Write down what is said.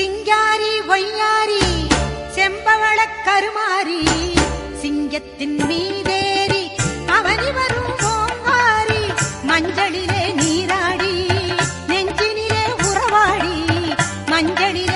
சிங்காரி ஒய்யாரி செம்பவள கருமாரி சிங்கத்தின் மீதேறி அவனி வரும் ஓங்காரி மஞ்சளிலே நீராடி நெஞ்சினிலே உறவாடி மஞ்சளிலே